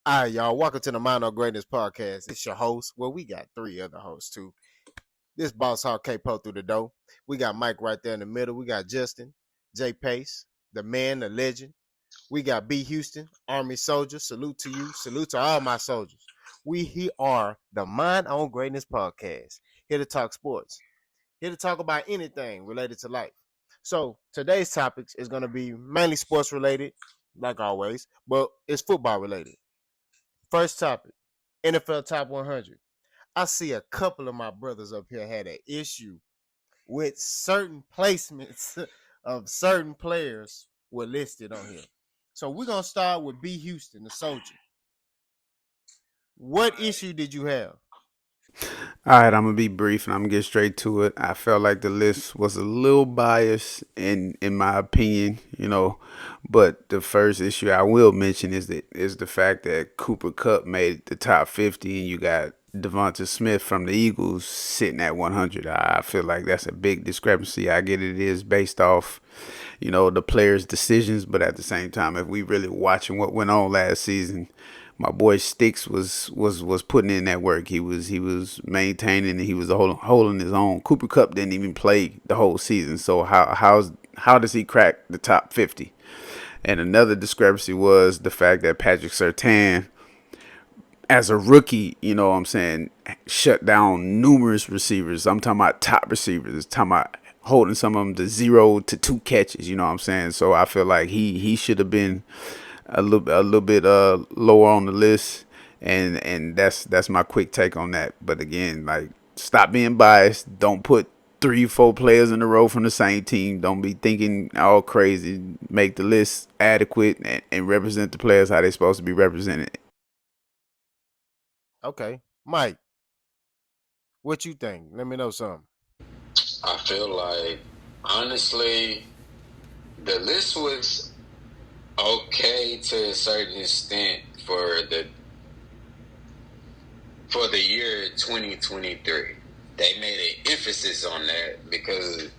All right, y'all. Welcome to the Mind of Greatness podcast. It's your host. Well, we got three other hosts too. This boss hog K-Po through the door. We got Mike right there in the middle. We got Justin, J Pace, the man, the legend. We got B Houston, Army soldier. Salute to you. Salute to all my soldiers. We are the Mind on Greatness podcast. Here to talk sports. Here to talk about anything related to life. So today's topics is going to be mainly sports related, like always, but it's football related. First topic, NFL Top 100. I see a couple of my brothers up here had an issue with certain placements of certain players were listed on here. So we're going to start with B. Houston, the soldier. What issue did you have? All right, I'm gonna be brief and I'm gonna get straight to it. I felt like the list was a little biased in my opinion, but the first issue I will mention is the fact that Cooper Kupp made the top 50 and you got Devonta Smith from the Eagles sitting at 100. I feel like that's a big discrepancy. I get it is based off, the players' decisions, but at the same time, if we really watching what went on last season, my boy Sticks was putting in that work. He was maintaining and he was holding his own. Cooper Kupp didn't even play the whole season, so how does he crack the top 50? And another discrepancy was the fact that Patrick Surtain, as a rookie, what I'm saying, shut down numerous receivers. I'm talking about top receivers. I'm talking about holding some of them to 0 to 2 catches. You know what I'm saying? So I feel like he should have been a little bit lower on the list, and that's my quick take on that. But again, like, stop being biased. Don't put 3-4 players in a row from the same team. Don't be thinking all crazy. Make the list adequate and represent the players how they're supposed to be represented. Okay. Mike, what you think? Let me know something. I feel like, honestly, the list was okay to a certain extent for the year 2023. They made an emphasis on that because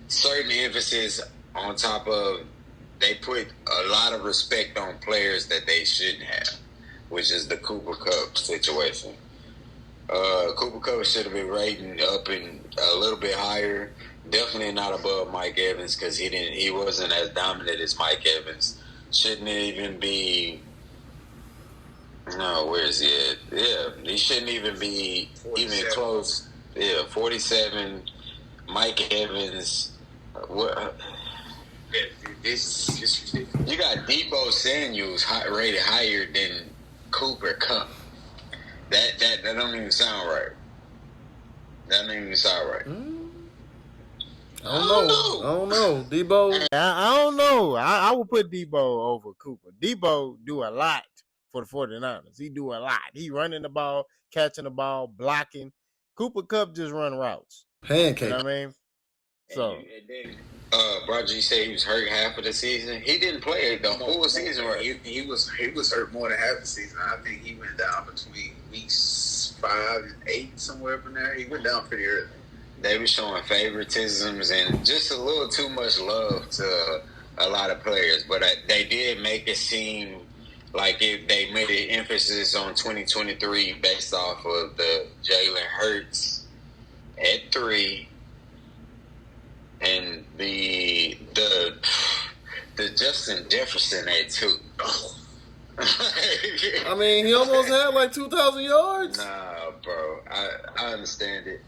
certain emphasis on top of they put a lot of respect on players that they shouldn't have, which is the Cooper Kupp situation. Cooper Kupp should have been rating up in a little bit higher. Definitely not above Mike Evans because he wasn't as dominant as Mike Evans. Shouldn't even be. No, where is he at? Yeah, he shouldn't even be 47. Even close. Yeah, 47. Mike Evans. What? You got Debo Samuels rated higher than Cooper Kupp. That don't even sound right. That don't even sound right. I don't know. Debo. I don't know. I would put Debo over Cooper. Debo do a lot for the 49ers. He do a lot. He running the ball, catching the ball, blocking. Cooper Kupp just run routes. Pancake. You know what I mean? So. Roger, you said he was hurt half of the season. He didn't play the whole season, right? He was hurt more than half the season. I think he went down between weeks 5 and 8, somewhere up in there. He went down pretty early. They were showing favoritisms and just a little too much love to a lot of players. But they did make it seem like if they made an emphasis on 2023 based off of the Jalen Hurts at 3 and the Justin Jefferson at 2. I mean, he almost had like 2,000 yards. Nah, bro. I understand it.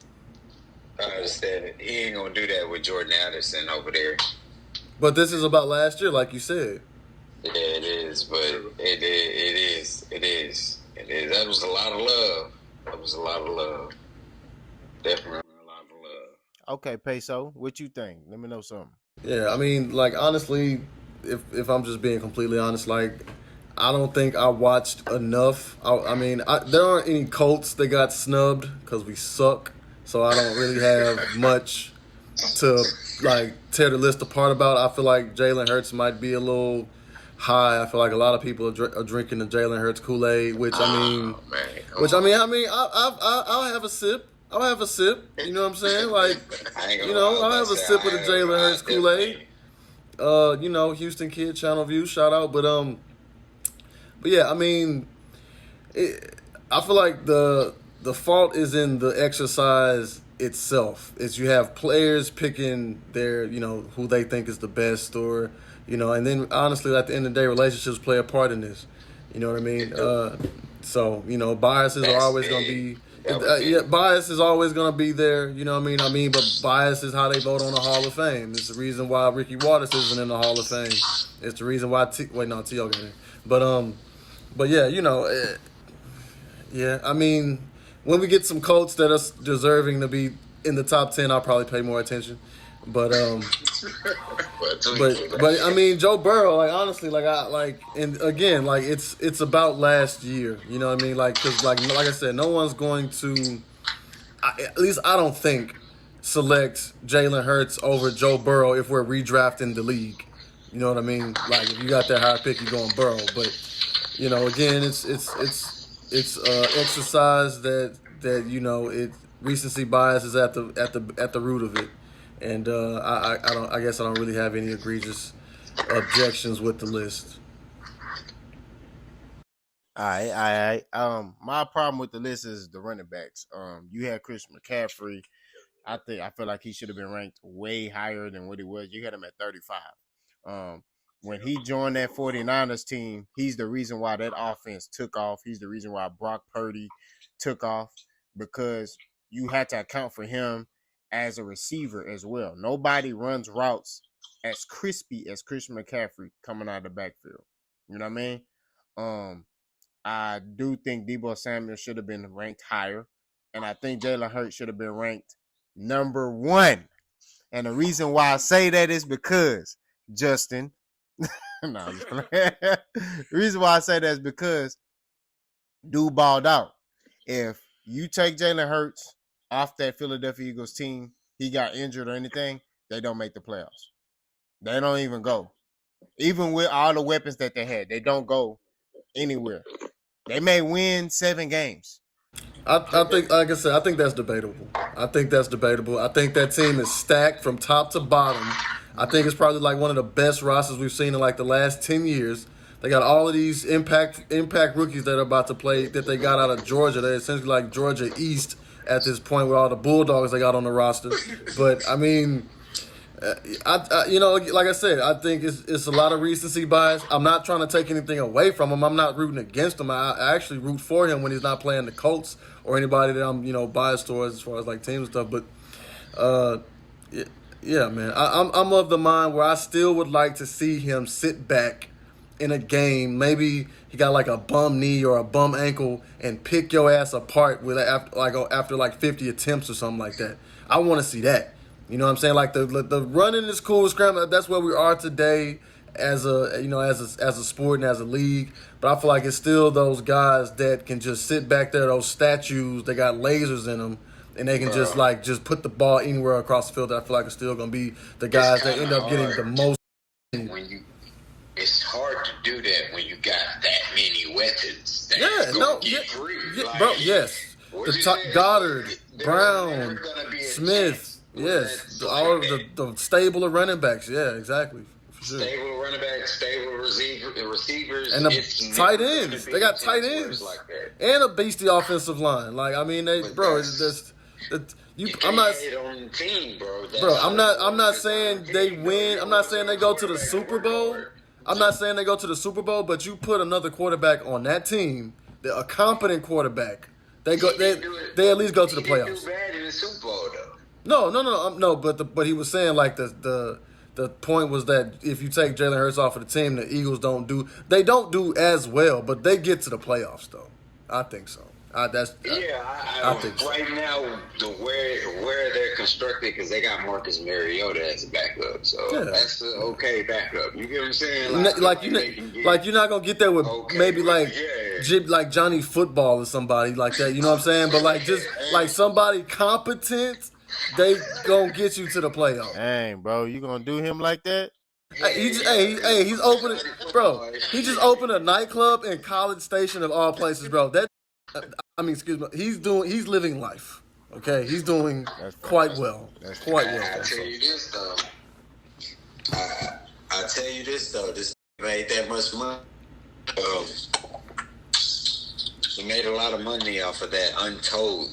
He ain't gonna do that with Jordan Addison over there. But this is about last year, like you said. Yeah, it is. But it is. That was a lot of love. Definitely a lot of love. Okay, Peso, what you think? Let me know something. Yeah, I mean, like, honestly, if I'm just being completely honest, like, I don't think I watched enough. I mean, there aren't any Colts that got snubbed because we suck. So I don't really have much to, like, tear the list apart about. I feel like Jalen Hurts might be a little high. I feel like a lot of people are drinking the Jalen Hurts Kool-Aid, which, I mean, I'll have a sip. You know what I'm saying? Like, I'll have a sip of the Jalen Hurts Kool-Aid. Houston kid, Channel View, shout out. But yeah, I mean, I feel like the fault is in the exercise itself. Is you have players picking their, who they think is the best, or and then honestly, at the end of the day, relationships play a part in this. You know what I mean? So biases are That's always going to big. be. That was big. Bias is always going to be there. You know what I mean? But bias is how they vote on the Hall of Fame. It's the reason why Ricky Waters isn't in the Hall of Fame. It's the reason why T.O. got in. But yeah, yeah. I mean, when we get some Colts that are deserving to be in the top 10, I'll probably pay more attention. But but I mean, Joe Burrow, like honestly, and again, like it's about last year. You know what I mean? Like, because like I said, no one's going to, at least I don't think, select Jalen Hurts over Joe Burrow if we're redrafting the league. You know what I mean? Like, if you got that high pick, you're going Burrow. But again, it's exercise that it recency bias is at the root of it. And I guess I don't really have any egregious objections with the list. All right, all right. My problem with the list is the running backs. You had Chris McCaffrey. I feel like he should have been ranked way higher than what he was. You had him at 35. When he joined that 49ers team, he's the reason why that offense took off. He's the reason why Brock Purdy took off, because you had to account for him as a receiver as well. Nobody runs routes as crispy as Christian McCaffrey coming out of the backfield. You know what I mean? I do think Deebo Samuel should have been ranked higher, and I think Jalen Hurts should have been ranked number 1. And the reason why I say that is because Justin. No, the reason why I say that is because dude balled out. If you take Jalen Hurts off that Philadelphia Eagles team, he got injured or anything, they don't make the playoffs. They don't even go. Even with all the weapons that they had, they don't go anywhere. They may win 7 games. I think, like I said, I think that's debatable. I think that team is stacked from top to bottom. I think it's probably like one of the best rosters we've seen in like the last 10 years. They got all of these impact rookies that are about to play that they got out of Georgia. They're essentially like Georgia East at this point with all the Bulldogs they got on the roster. But I mean, like I said, I think it's a lot of recency bias. I'm not trying to take anything away from him. I'm not rooting against him. I actually root for him when he's not playing the Colts or anybody that I'm biased towards as far as like team and stuff. But yeah, man, I'm of the mind where I still would like to see him sit back in a game. Maybe he got like a bum knee or a bum ankle and pick your ass apart with after like 50 attempts or something like that. I want to see that. You know what I'm saying? Like the running is cool, scrambling. That's where we are today as a sport and as a league. But I feel like it's still those guys that can just sit back there, those statues. They got lasers in them, and they can just put the ball anywhere across the field. I feel like it's still gonna be the guys that end up getting the most. It's hard to do that when you got that many weapons. Bro, yes. Goddard, Brown, Smith. Yes, all of the stable of running backs. Yeah, exactly. For sure. Stable running backs, stable receivers, and the tight ends. They got tight ends like that. And a beastie offensive line. Like I mean, I'm not on the team, bro. I'm not saying they win. I'm not saying they go to the Super Bowl. But you put another quarterback on that team, a competent quarterback. They at least go to the playoffs. He didn't do bad in the Super Bowl though. No. But he was saying like the point was that if you take Jalen Hurts off of the team, the Eagles don't do as well, but they get to the playoffs though. I think so. I think so. Right now, where they're constructed, because they got Marcus Mariota as a backup, so that's an okay backup. You get what I'm saying? You're not gonna get there with maybe like Johnny Football or somebody like that. You know what I'm saying? But like just like somebody competent, they gonna get you to the playoffs. Dang, bro, you gonna do him like that? He's opening, bro. He just opened a nightclub in College Station of all places, bro. Excuse me. He's living life. Okay, he's doing quite well. I'll tell you this though. This ain't that much money. He made a lot of money off of that untold.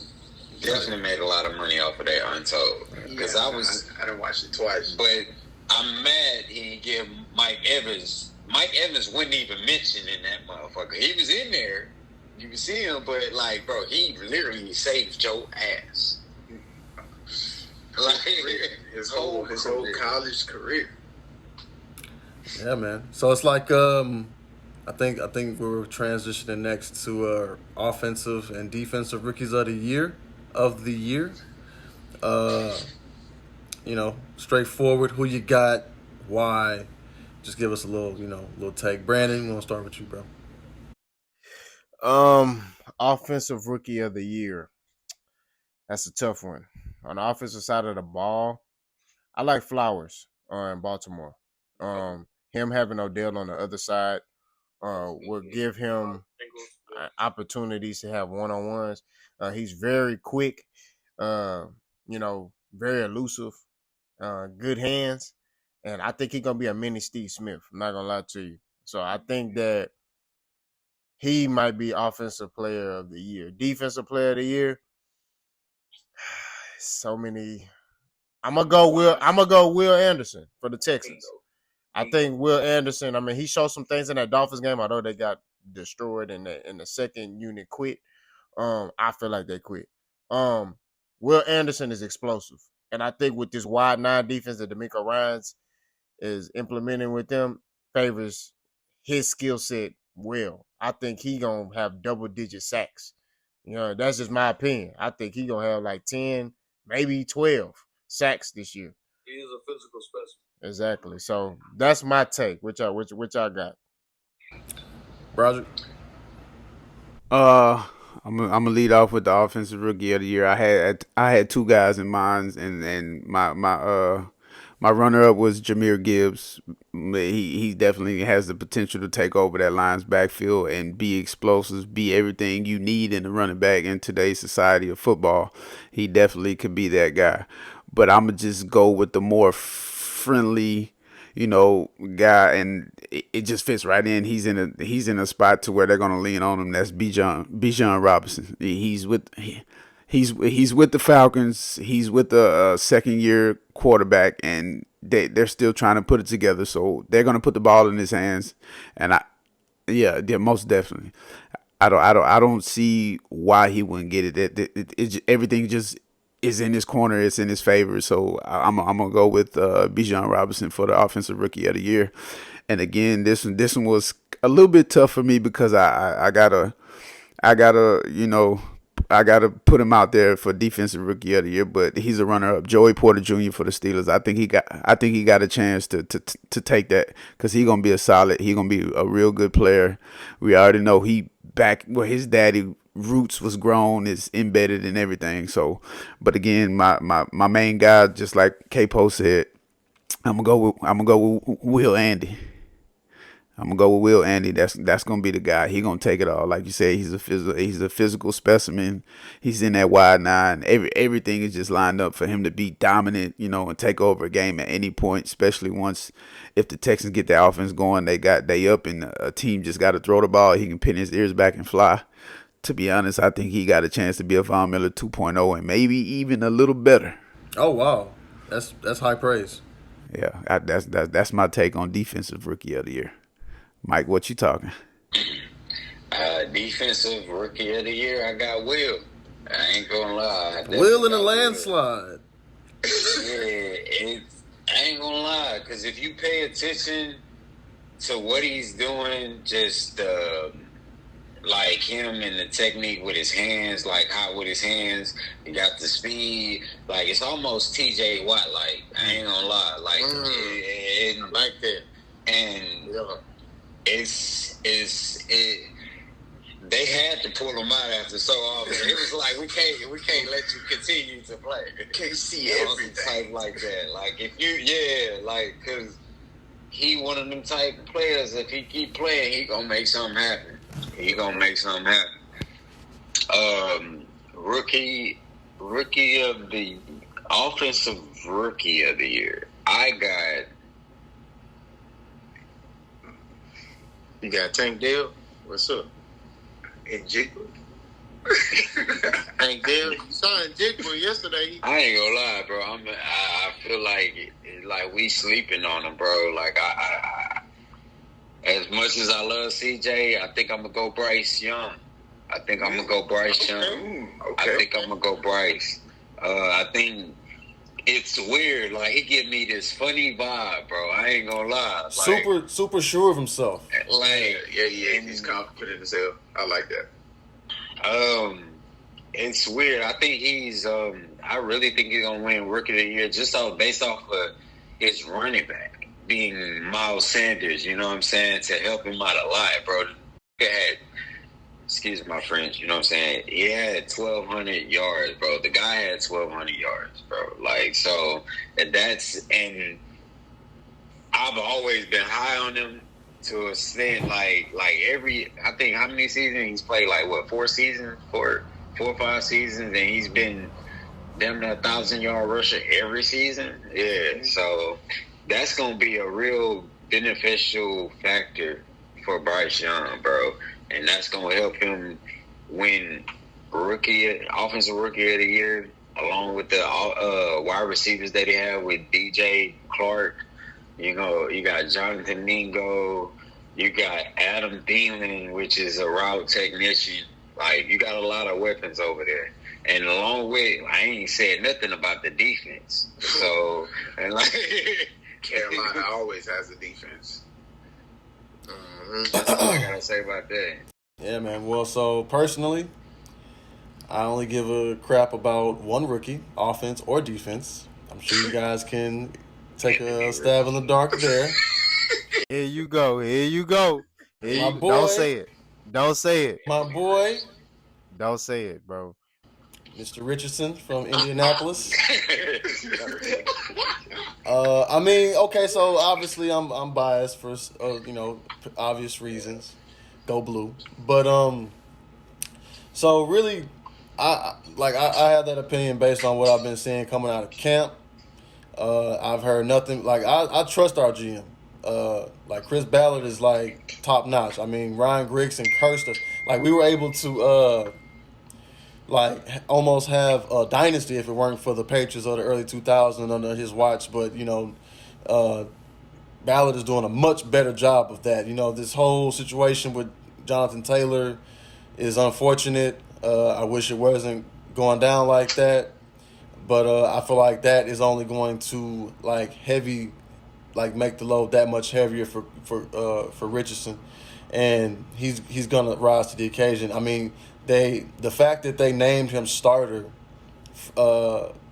Definitely made a lot of money off of that untold. Because I done watched it twice. But I'm mad he didn't give Mike Evans. Mike Evans wasn't even mentioned in that motherfucker. He was in there. You can see him, but like, bro, he literally saved your ass. Like his whole college career. Yeah, man. So it's like I think we're transitioning next to offensive and defensive rookies of the year. You know, straightforward. Who you got? Why? Just give us a little take. Brandon, we want to start with you, bro. Offensive rookie of the year. That's a tough one. On the offensive side of the ball, I like Flowers in Baltimore. Him having Odell on the other side will give him opportunities to have one-on-ones. He's very quick, very elusive, good hands, and I think he's gonna be a mini Steve Smith. I'm not gonna lie to you. So I think that he might be offensive player of the year. Defensive player of the year. So many. I'm gonna go Will Anderson for the Texans. I think Will Anderson. I mean, he showed some things in that Dolphins game. Although they got destroyed and the second unit quit. I feel like they quit. Will Anderson is explosive, and I think with this wide nine defense that DeMeco Ryans is implementing with them favors his skill set well. I think he gonna have double-digit sacks. That's just my opinion. I think he gonna have like 10, maybe 12 sacks this year. He is a physical specimen. Exactly. So that's my take. Which I got. Roger. I'm gonna lead off with the offensive rookie of the year. I had two guys in mind, and my runner up was Jahmyr Gibbs. He definitely has the potential to take over that Lions backfield and be explosive, be everything you need in a running back in today's society of football. He definitely could be that guy. But I'm gonna just go with the more friendly, guy, and it just fits right in. He's in a spot to where they're gonna lean on him. That's Bijan Robinson. He's with the Falcons. He's with the second year quarterback, and they're still trying to put it together. So they're gonna put the ball in his hands, and yeah, most definitely. I don't see why he wouldn't get it. Everything just is in his corner. It's in his favor. So I'm gonna go with Bijan Robinson for the offensive rookie of the year. And again, this one was a little bit tough for me because I gotta put him out there for defensive rookie of the year. But he's a runner up. Joey Porter Jr. for the Steelers. I think he got a chance to take that because he's gonna be he's gonna be a real good player. We already know he back where his daddy roots was grown, is embedded in everything. So, but again, my main guy, just like K-Po said, I'm gonna go with Will Andy. That's gonna be the guy. He gonna take it all. Like you said, he's a physical specimen. He's in that wide nine. Everything is just lined up for him to be dominant, and take over a game at any point. Especially if the Texans get their offense going, they up, and a team just got to throw the ball. He can pin his ears back and fly. To be honest, I think he got a chance to be a Von Miller 2.0 and maybe even a little better. Oh wow, that's high praise. Yeah, that's my take on defensive rookie of the year. Mike, what you talking? Defensive rookie of the year, I got Will. I ain't gonna lie. Will in a landslide. I ain't gonna lie, because if you pay attention to what he's doing, just like him and the technique with his hands, like how with his hands, he got the speed. Like, it's almost TJ Watt. Like, I ain't gonna lie. Like, Like that. And they had to pull him out after so often. It was like, we can't let you continue to play. Can't see everything. Type like that. Like, if because he one of them type of players. If he keep playing, he gonna make something happen. Rookie of the offensive rookie of the year. You got Tank Dell? What's up? And Jiggle. And then you saw Jigba yesterday. I ain't gonna lie, bro. I feel like we sleeping on him, bro. Like I as much as I love CJ, I think I'm gonna go Bryce Young. I think I'm gonna go Bryce Young. Okay. I think I'm gonna go Bryce. I think it's weird. Like he give me this funny vibe, bro. I ain't gonna lie. Like, super sure of himself. Like yeah. He's confident as hell. I like that. It's weird. I think he's. I really think he's gonna win Rookie of the Year just based off of his running back being Miles Sanders. You know what I'm saying? To help him out a lot, bro. He had, excuse my French. You know what I'm saying? He had 1,200 yards, bro. The guy had 1,200 yards, bro. Like so, and I've always been high on him. To a extent, I think how many seasons he's played? Like what, 4 or 5 seasons, and he's been damn near 1,000-yard rusher every season. Yeah, so that's gonna be a real beneficial factor for Bryce Young, bro, and that's gonna help him win offensive rookie of the year, along with the wide receivers that he had with DJ Clark. You know, you got Jonathan Mingo, you got Adam Thielen, which is a route technician. Like, you got a lot of weapons over there. And along with, I ain't said nothing about the defense. So, and like Carolina always has a defense. That's all I gotta say about that. Yeah, man. Well, so personally, I only give a crap about one rookie, offense or defense. I'm sure you guys can take a stab in the dark there. Here you go. My boy. Don't say it. My boy, Don't say it, bro. Mr. Richardson from Indianapolis. I mean, okay, so obviously I'm biased for obvious reasons. Go blue, but so really, I have that opinion based on what I've been seeing coming out of camp. I've heard nothing. Like I trust our GM. Like Chris Ballard is like top notch. I mean, Ryan Griggs and Kirsten, like we were able to like almost have a dynasty if it weren't for the Patriots of the early 2000s under his watch. But Ballard is doing a much better job of that. This whole situation with Jonathan Taylor is unfortunate. I wish it wasn't going down like that. But I feel like that is only going to make the load that much heavier for Richardson, and he's gonna rise to the occasion. I mean, the fact that they named him starter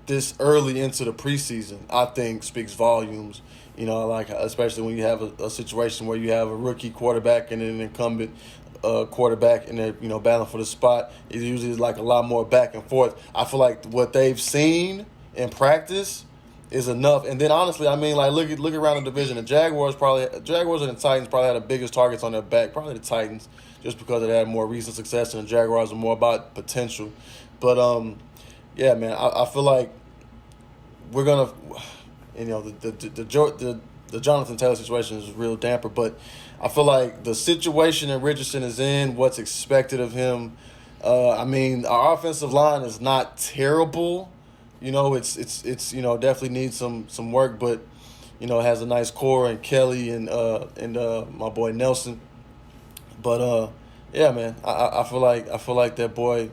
this early into the preseason, I think speaks volumes. Especially when you have a situation where you have a rookie quarterback and an incumbent quarterback and they're battling for the spot. It usually is like a lot more back and forth. I feel like what they've seen in practice is enough. And then honestly, I mean, like look around the division. The Jaguars and the Titans probably had the biggest targets on their back. Probably the Titans, just because they had more recent success, and the Jaguars are more about potential. But yeah, man, I feel like we're gonna, the Jonathan Taylor situation is a real damper, but I feel like the situation that Richardson is in, what's expected of him. I mean, our offensive line is not terrible. It's definitely needs some work, but it has a nice core and Kelly and my boy Nelson. But yeah, man, I feel like that boy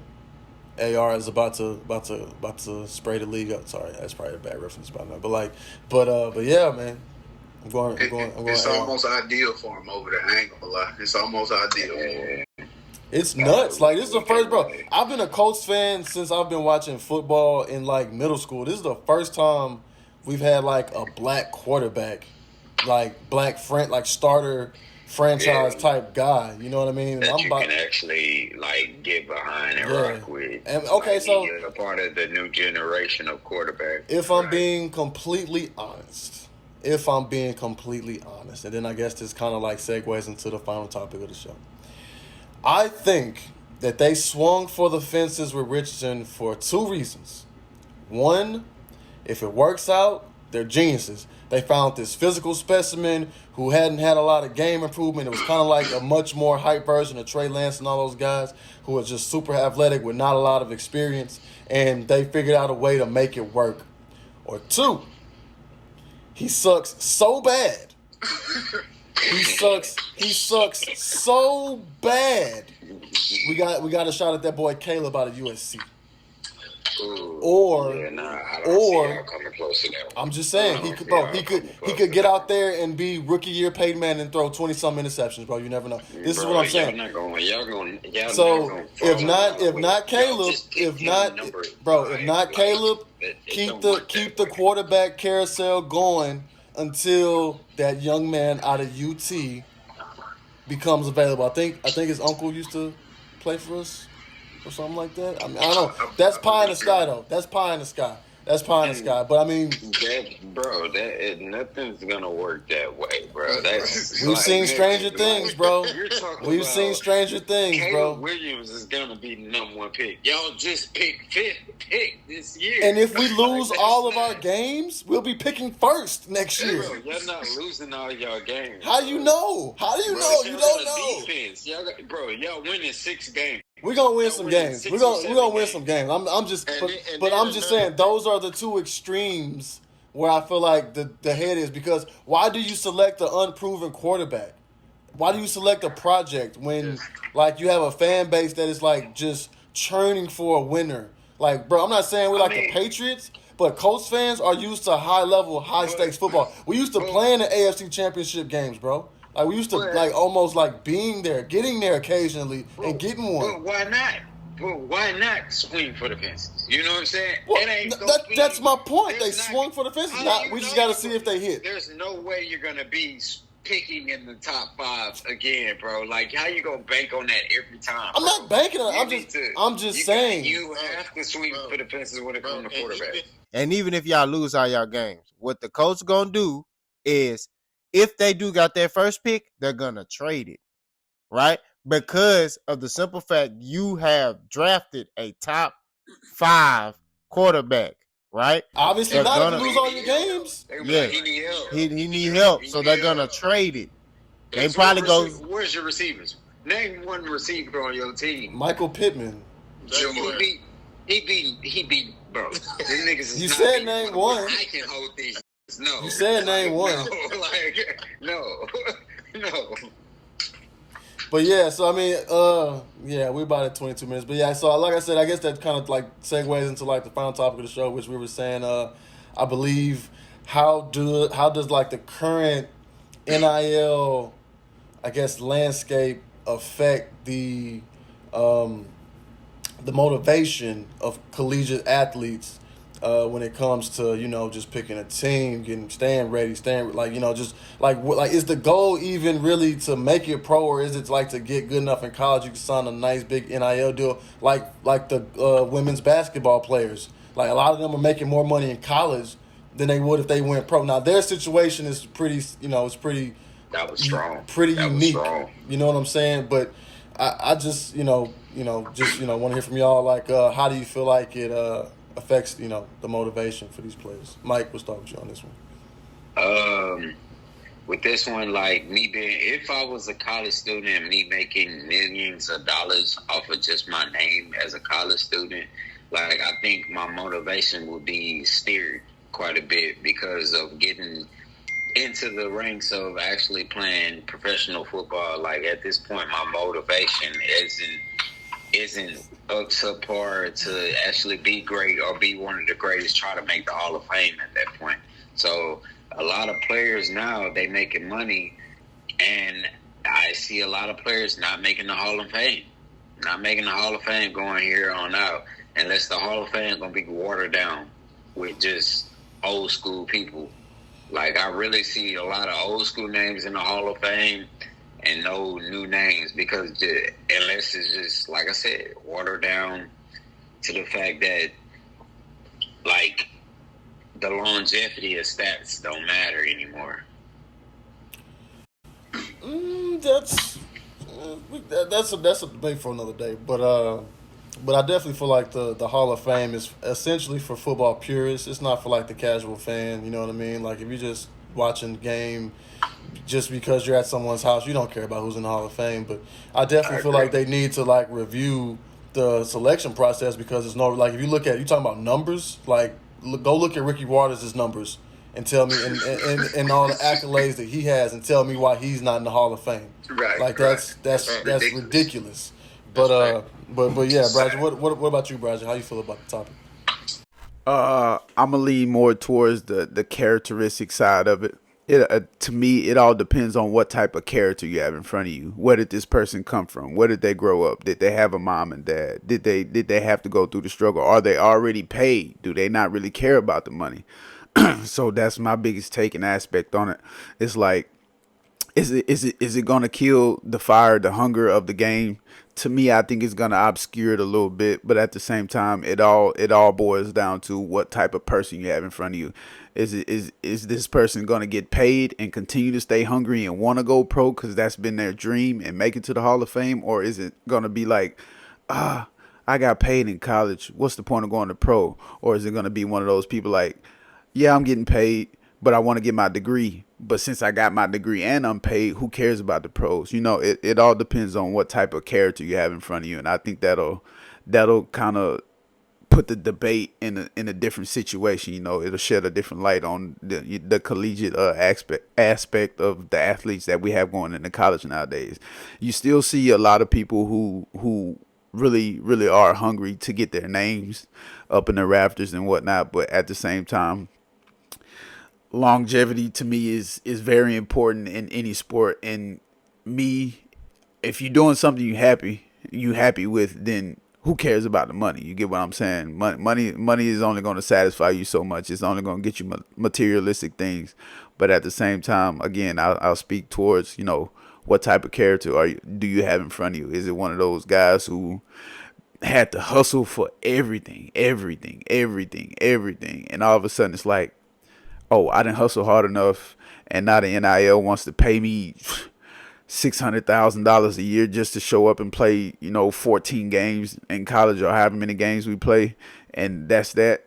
AR is about to spray the league up. Sorry, that's probably a bad reference by now. But yeah, man. It's almost ideal for him over there. I ain't gonna lie. It's almost ideal. It's nuts. Like, this is the first, bro. I've been a Colts fan since I've been watching football in, like, middle school. This is the first time we've had, like, a black quarterback, like, starter franchise type guy. You know what I mean? That you can actually, like, get behind and rock with. And, okay, so you're a part of the new generation of quarterbacks. If I'm being completely honest, and then I guess this kind of, like, segues into the final topic of the show. I think that they swung for the fences with Richardson for 2 reasons. One, if it works out, they're geniuses. They found this physical specimen who hadn't had a lot of game improvement. It was kind of like a much more hype version of Trey Lance and all those guys who were just super athletic with not a lot of experience, and they figured out a way to make it work. Or two, he sucks so bad. He sucks so bad. We got a shot at that boy Caleb out of USC. Ooh, Or I don't see y'all coming close to that one. I'm just saying he could get out there and be rookie year Peyton Manning and throw 20-some interceptions, bro. You never know. This is what I'm saying. So if not Caleb, if not Caleb, keep the quarterback carousel going until that young man out of UT becomes available. I think his uncle used to play for us or something like that. I mean, I don't know. That's pie in the sky, though. That's pie in the sky. But I mean, nothing's gonna work that way, bro. We've seen stranger things, bro. We've seen stranger things, bro. Caleb Williams is gonna be the number one pick. Y'all just picked fifth pick this year. And if we lose all of our games, we'll be picking first next year. Bro, y'all not losing all y'all games. How you know? How do you know? You don't know. Defense. Y'all winning 6 games. We're gonna win some games. We're gonna win some games. I'm just saying those are the two extremes where I feel like the head is, because why do you select an unproven quarterback? Why do you select a project when like you have a fan base that is like just churning for a winner? Like, bro, I'm not saying we're like the Patriots, but Colts fans are used to high level, high stakes football. We used to play in the AFC Championship games, bro. Like, we used to, like, almost, like, being there, getting there occasionally, and getting one. But why not? But why not swing for the fences? You know what I'm saying? Well, that's my point. They swung for the fences. We just got to see if they hit. There's no way you're going to be picking in the top 5 again, bro. Like, how you going to bank on that every time? I'm not banking on it. I'm just saying. You have to swing for the fences when it comes to quarterback. And even if y'all lose all y'all games, what the coach going to do is, if they do got their first pick, they're going to trade it, right? Because of the simple fact you have drafted a top 5 quarterback, right? Obviously not if you lose all your games. Yeah, he need help, so they're going to trade it. They probably go... Where's your receivers? Name one receiver on your team. Michael Pittman. He beat, bro. These niggas is you not said beat, name bro. one. I can hold these. No. You said name one. No. But yeah, so I mean, we're about at 22 minutes. But yeah, so like I said, I guess that kind of like segues into like the final topic of the show, which we were saying, I believe, how does like the current NIL, I guess, landscape affect the motivation of collegiate athletes when it comes to, just picking a team, staying ready, just like is the goal even really to make it pro, or is it like to get good enough in college you can sign a nice big NIL deal like the women's basketball players? Like, a lot of them are making more money in college than they would if they went pro. Now their situation is pretty, it's pretty. That was strong. Pretty that unique. Was strong. You know what I'm saying? But I just want to hear from y'all. Like, how do you feel like it affects the motivation for these players? Mike, we'll start with you on this one. With this one, like me being, if I was a college student and me making millions of dollars off of just my name as a college student, like, I think my motivation would be steered quite a bit because of getting into the ranks of actually playing professional football. Like, at this point, my motivation isn't up to par to actually be great or be one of the greatest, try to make the Hall of Fame at that point. So a lot of players now, they making money, and I see a lot of players not making the Hall of Fame. Not making the Hall of Fame going here on out, unless the Hall of Fame going to be watered down with just old school people. Like, I really see a lot of old school names in the Hall of Fame and no new names, because unless it's just, like I said, watered down to the fact that, like, the longevity of stats don't matter anymore. That's a debate for another day. But I definitely feel like the Hall of Fame is essentially for football purists. It's not for like the casual fan. You know what I mean? Like, if you just watching the game just because you're at someone's house. You don't care about who's in the Hall of Fame, but I definitely I feel agree. like they need to like review the selection process because it's no like if you look at you talking about numbers like go look at Ricky Waters' numbers and tell me and all the accolades that he has and tell me why he's not in the Hall of Fame. Right, Like right. Right. that's Ridiculous. ridiculous. That's But fact. but yeah, Brodger, Sad. what about you, Brodger? How you feel about the topic? I'm gonna lean more towards the characteristic side of it. To me, it all depends on what type of character you have in front of you. Where did this person come from? Where did they grow up? Did they have a mom and dad? Did they have to go through the struggle? Are they already paid? Do they not really care about the money? So that's my biggest take and aspect on it. It's like is it gonna kill the fire, the hunger of the game? To me, I think it's gonna obscure it a little bit, but at the same time, it all boils down to what type of person you have in front of you. Is this person gonna get paid and continue to stay hungry and want to go pro because that's been their dream and make it to the Hall of Fame, or is it gonna be like, ah, I got paid in college. What's the point of going to pro? Or is it gonna be one of those people like, yeah, I'm getting paid, but I want to get my degree. But since I got my degree and I'm paid, who cares about the pros? It all depends on what type of character you have in front of you, and I think that'll kind of put the debate in a different situation. It'll shed a different light on the collegiate aspect of the athletes that we have going into college nowadays. You still see a lot of people who really really are hungry to get their names up in the rafters and whatnot, but at the same time longevity to me is very important in any sport. And me, if you're doing something you happy with, then who cares about the money? You get what I'm saying? Money is only going to satisfy you so much. It's only going to get you materialistic things. But at the same time, again, I'll speak towards what type of character do you have in front of you? Is it one of those guys who had to hustle for everything, and all of a sudden it's like, oh, I didn't hustle hard enough, and now the NIL wants to pay me $600,000 a year just to show up and play, 14 games in college or however many games we play, and that's that.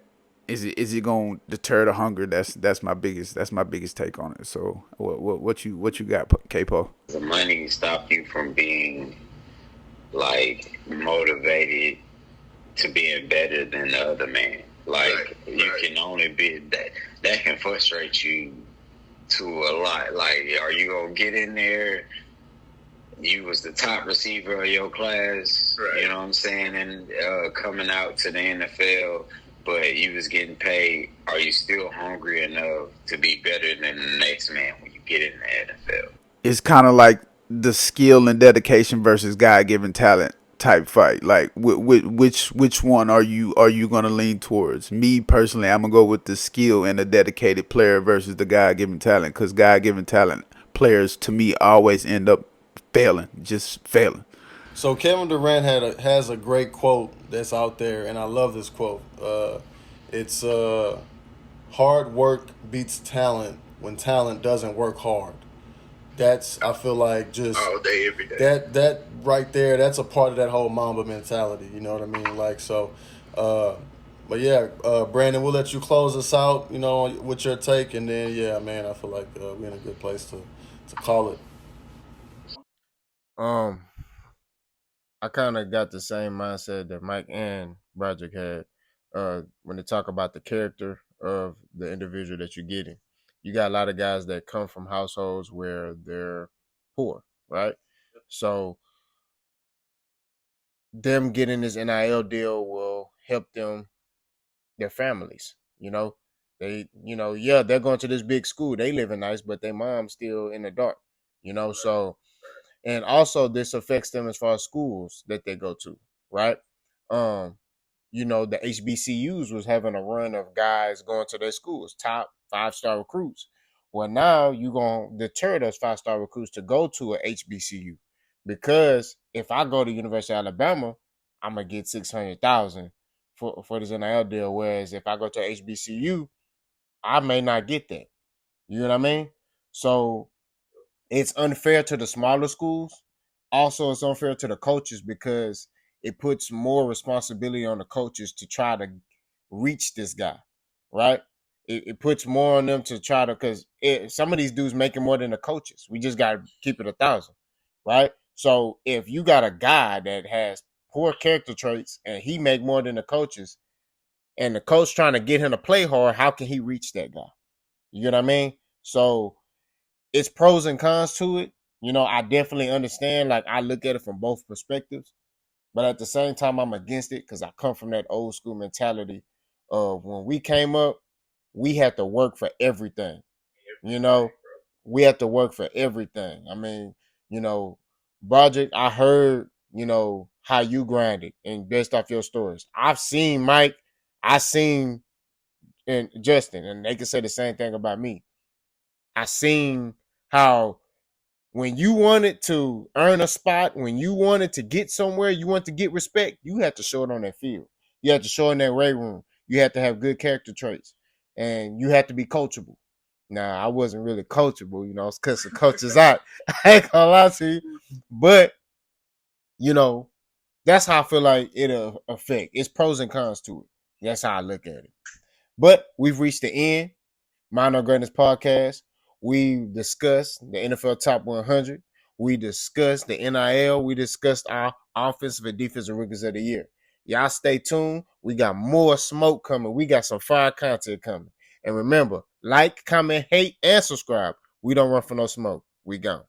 Is it gonna deter the hunger? That's my biggest take on it. So what you got, Capo? The money stop you from being like motivated to being better than the other man. Like you can only be that can frustrate you to a lot. Like, are you gonna get in there? You was the top receiver of your class, Right. you know what I'm saying, and coming out to the NFL, but you was getting paid. Are you still hungry enough to be better than the next man when you get in the NFL? It's kind of like the skill and dedication versus God-given talent type fight. Like which one are you gonna lean towards? Me personally, I'm gonna go with the skill and the dedicated player versus the God-given talent, because God-given talent players to me always end up failing, just failing. So Kevin Durant has a great quote that's out there, and I love this quote. It's hard work beats talent when talent doesn't work hard. That's I feel like just All day, every day. that right there. That's a part of that whole Mamba mentality. You know what I mean? Like so. Uh, but yeah, Brandon, we'll let you close us out. With your take, and then yeah, man, I feel like we're in a good place to call it. Um, I kind of got the same mindset that Mike and Broderick had when they talk about the character of the individual that you're getting. You got a lot of guys that come from households where they're poor, right? So them getting this NIL deal will help them, their families. Yeah, they're going to this big school. They living nice, but their mom's still in the dark. So and also this affects them as far as schools that they go to, right? Um, the HBCUs was having a run of guys going to their schools, top 5-star recruits. Well, now you're gonna deter those 5-star recruits to go to a HBCU, because if I go to University of Alabama, I'm gonna get 600,000 for this NIL deal. Whereas if I go to HBCU, I may not get that. You know what I mean? So it's unfair to the smaller schools. Also, it's unfair to the coaches because it puts more responsibility on the coaches to try to reach this guy, right? it puts more on them to try to, because some of these dudes making more than the coaches. We just got to keep it 1,000, right? So if you got a guy that has poor character traits and he make more than the coaches, and the coach trying to get him to play hard, how can he reach that guy? You get what I mean? So it's pros and cons to it. I definitely understand. Like, I look at it from both perspectives, but at the same time, I'm against it because I come from that old school mentality of when we came up, we had to work for everything. You know, we had to work for everything. I mean, Broderick, I heard, how you grinded and based off your stories. I've seen Mike, I seen and Justin, and they can say the same thing about me. I seen how when you wanted to earn a spot, when you wanted to get somewhere, you want to get respect, you had to show it on that field. You had to show it in that weight room. You had to have good character traits, and you had to be coachable. Now, I wasn't really coachable, because the coaches out. I ain't gonna lie to you, but that's how I feel like it'll affect. It's pros and cons to it. That's how I look at it. But we've reached the end. Minor Greatness Podcast. We discussed the NFL Top 100. We discussed the NIL. We discussed our offensive and defensive rookies of the year. Y'all stay tuned. We got more smoke coming. We got some fire content coming. And remember, like, comment, hate, and subscribe. We don't run for no smoke. We gone.